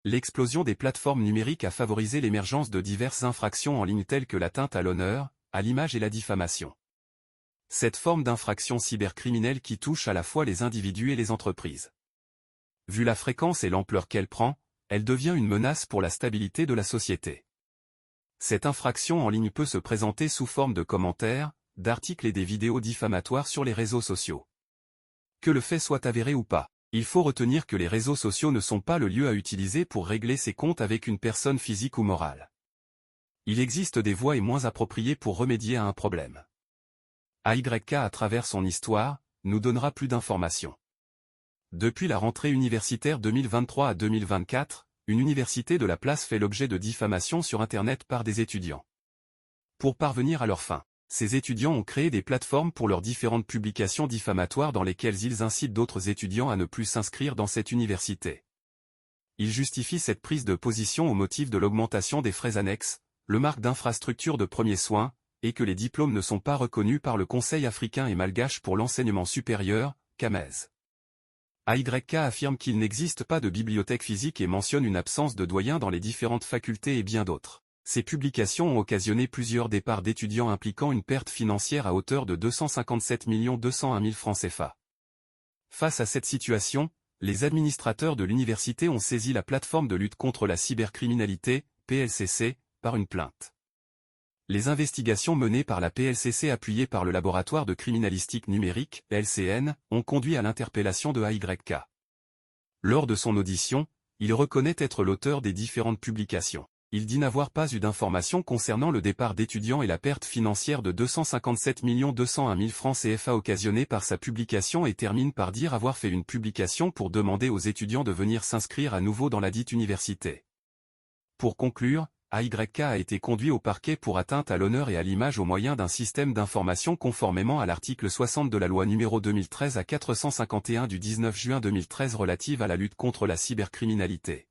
L'explosion des plateformes numériques a favorisé l'émergence de diverses infractions en ligne telles que l'atteinte à l'honneur, à l'image et la diffamation. Cette forme d'infraction cybercriminelle qui touche à la fois les individus et les entreprises. Vu la fréquence et l'ampleur qu'elle prend, elle devient une menace pour la stabilité de la société. Cette infraction en ligne peut se présenter sous forme de commentaires, d'articles et des vidéos diffamatoires sur les réseaux sociaux. Que le fait soit avéré ou pas, il faut retenir que les réseaux sociaux ne sont pas le lieu à utiliser pour régler ses comptes avec une personne physique ou morale. Il existe des voies et moyens appropriés pour remédier à un problème. AYK à travers son histoire, nous donnera plus d'informations. Depuis la rentrée universitaire 2023 à 2024, une université de la place fait l'objet de diffamation sur Internet par des étudiants. Pour parvenir à leur fin, ces étudiants ont créé des plateformes pour leurs différentes publications diffamatoires dans lesquelles ils incitent d'autres étudiants à ne plus s'inscrire dans cette université. Ils justifient cette prise de position au motif de l'augmentation des frais annexes, le manque d'infrastructures de premiers soins, et que les diplômes ne sont pas reconnus par le Conseil africain et malgache pour l'enseignement supérieur, CAMES. AYK affirme qu'il n'existe pas de bibliothèque physique et mentionne une absence de doyens dans les différentes facultés et bien d'autres. Ces publications ont occasionné plusieurs départs d'étudiants impliquant une perte financière à hauteur de 257 201 000 francs CFA. Face à cette situation, les administrateurs de l'université ont saisi la plateforme de lutte contre la cybercriminalité, PLCC, par une plainte. Les investigations menées par la PLCC appuyées par le laboratoire de criminalistique numérique, LCN, ont conduit à l'interpellation de AYK. Lors de son audition, il reconnaît être l'auteur des différentes publications. Il dit n'avoir pas eu d'informations concernant le départ d'étudiants et la perte financière de 257 201 000 francs CFA occasionnée par sa publication et termine par dire avoir fait une publication pour demander aux étudiants de venir s'inscrire à nouveau dans la dite université. Pour conclure, AYK a été conduit au parquet pour atteinte à l'honneur et à l'image au moyen d'un système d'information conformément à l'article 60 de la loi numéro 2013 à 451 du 19 juin 2013 relative à la lutte contre la cybercriminalité.